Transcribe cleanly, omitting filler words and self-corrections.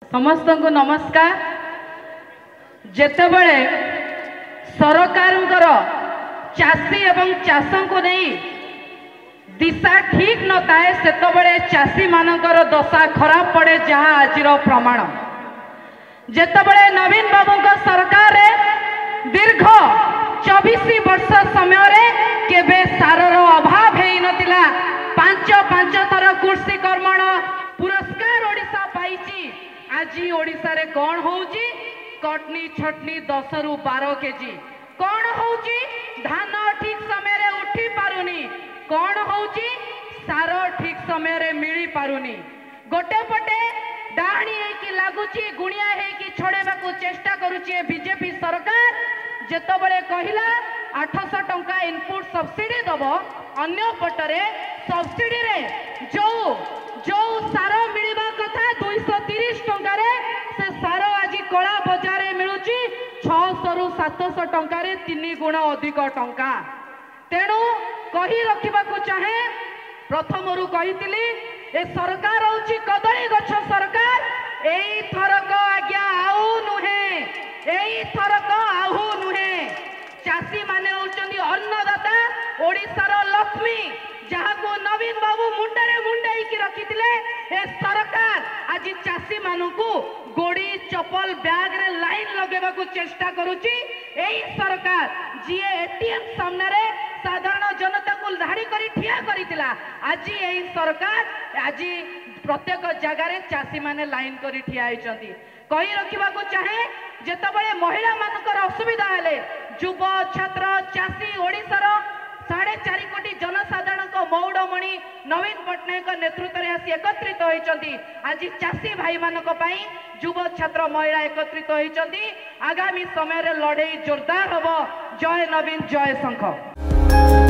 समस्त को नमस्कार। जेतेबेले सरकार चाषी एवं चाष को नहीं दिशा ठीक न थाए सेतबेले चाषी मानकर दशा खराब पड़े जहाँ आज प्रमाण। जेतेबेले नवीन बाबू सरकार दीर्घ 24 वर्ष समय केबे सारर अभाव है नथिला। पांच थर कृषि कर्मण पुरस्कार ओडिशा पाइछि। आज ओडिशा रे कौन होउछि कटनी छटनी 10 रु 12 केजी कौन होउछि धान ठीक समय रे उठी पारुनी कौन होउछि सार ठीक समय रे मिली पारुनी। गोटे पटे डाणी है लागुची गुणिया है छड़ेबा को चेष्टा करुची बीजेपी सरकार। जेतबेले कहिला 800 टंका इनपुट सब्सिडी दब अन्य पटरे सब्सिडी रे जो जो सार मिलवा कथा 230 टंका रे से सार आज कला बजार रे मिलुची 600 रु 700 टंका रे 3 गुण अधिक टंका। तेणु कही रखा चाहे प्रथम रु कही ए सरकार होची कदली गछ सरकार। एई थरक आज्ञा आउ नुहे एई थरक आहू नुहे। चाषी माने होचंदी अन्नदाता ओडिशार लक्ष्मी जहाँ को नवीन बाबू मुंडे मुंडाई की रखिथिले। ए सरकार आज चाषी मानकू गोड़ी चपल बैग रे लाइन लगेबा को चेष्टा करूची। एई सरकार जी एटीएम सामने रे साधारण जनता को धाड़ी करी ठिया करितिला। आज एई सरकार आज प्रत्येक जगह रे चाषी माने लाइन करी ठिया होइचंती। कही रखा चाहे जेतबेले महिला मानकर असुविधा हेले युव छात्र चाषी ओडिशार 4.5 कोटी जनसाधारण मौड़मणि नवीन पट्टनायक नेतृत्व में आसी एकत्रित होइचंती। आज चाषी भाई मानक पई युव छात्र महिला एकत्रित होइचंती। आगामी समय रे लड़ाई जोरदार हबो। जय नवीन जय शंख।